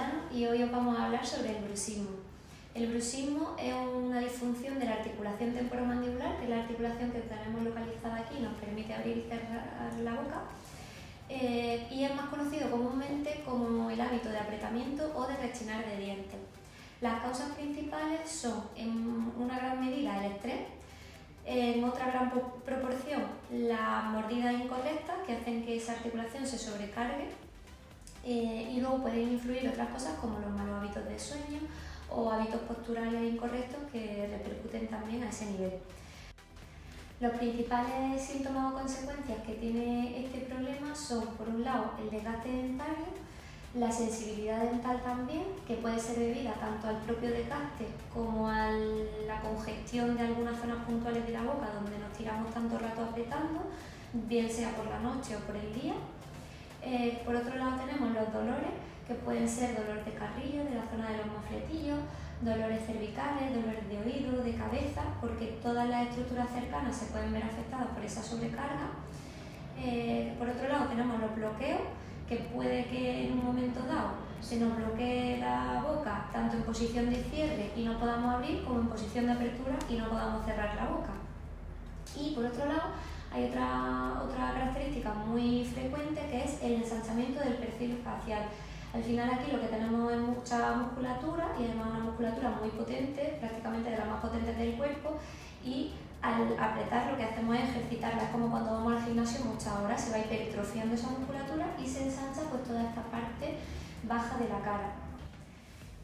Dana y hoy os vamos a hablar sobre el bruxismo. El bruxismo es una disfunción de la articulación temporomandibular, que es la articulación que tenemos localizada aquí y nos permite abrir y cerrar la boca, y es más conocido comúnmente como el hábito de apretamiento o de rechinar de dientes. Las causas principales son, en una gran medida, el estrés, en otra gran proporción las mordidas incorrectas que hacen que esa articulación se sobrecargue, y luego pueden influir otras cosas como los malos hábitos de sueño o hábitos posturales incorrectos que repercuten también a ese nivel. Los principales síntomas o consecuencias que tiene este problema son, por un lado, el desgaste dentario, la sensibilidad dental también, que puede ser debida tanto al propio desgaste como a la congestión de algunas zonas puntuales de la boca donde nos tiramos tanto rato apretando, bien sea por la noche o por el día. Por otro lado tenemos los dolores, que pueden ser dolor de carrillo, de la zona de los mofletillos, dolores cervicales, dolores de oído, de cabeza, porque todas las estructuras cercanas se pueden ver afectadas por esa sobrecarga. Por otro lado tenemos los bloqueos, que puede que en un momento dado se nos bloquee la boca tanto en posición de cierre y no podamos abrir, como en posición de apertura y no podamos cerrar la boca. Y por otro lado hay otra característica muy frecuente, que es el ensanchamiento del perfil facial. Al final aquí lo que tenemos es mucha musculatura, y además una musculatura muy potente, prácticamente de las más potentes del cuerpo, y al apretar lo que hacemos es ejercitarla. Es como cuando vamos al gimnasio muchas horas, se va hipertrofiando esa musculatura y se ensancha pues toda esta parte baja de la cara.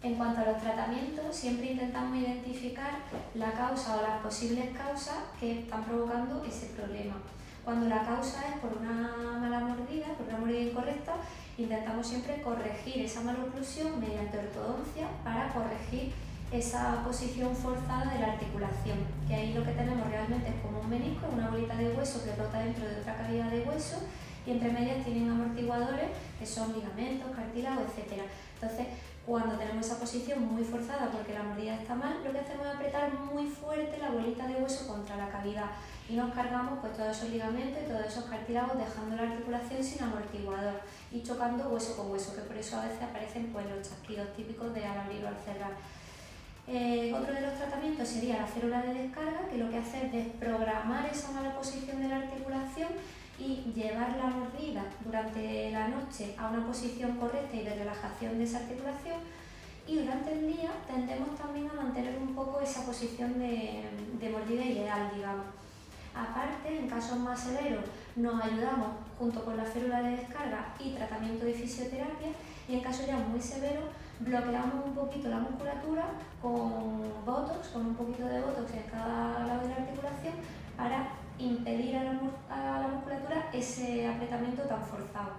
En cuanto a los tratamientos, siempre intentamos identificar la causa o las posibles causas que están provocando ese problema. Cuando la causa es por una mala mordida, por una mordida incorrecta, intentamos siempre corregir esa maloclusión mediante ortodoncia para corregir esa posición forzada de la articulación, que ahí lo que tenemos realmente es como un menisco, una bolita de hueso que rota dentro de otra cavidad de hueso, y entre medias tienen amortiguadores que son ligamentos, cartílagos, etc. Entonces, cuando tenemos esa posición muy forzada porque la mordida está mal, lo que hacemos es apretar muy fuerte la bolita de hueso contra la cavidad y nos cargamos pues todos esos ligamentos y todos esos cartílagos, dejando la articulación sin amortiguador y chocando hueso con hueso, que por eso a veces aparecen pues los chasquidos típicos de al abrir o al cerrar. Otro de los tratamientos sería la férula de descarga, que lo que hace es desprogramar esa mala posición de la articulación y llevar la mordida durante la noche a una posición correcta y de relajación de esa articulación, y durante el día tendemos también a mantener un poco esa posición de mordida ideal, digamos. Aparte, en casos más severos, nos ayudamos junto con la férula de descarga y tratamiento de fisioterapia, y en casos ya muy severos bloqueamos un poquito la musculatura con botox, con un poquito de botox en cada lado de la articulación, para impedir a la musculatura ese apretamiento tan forzado.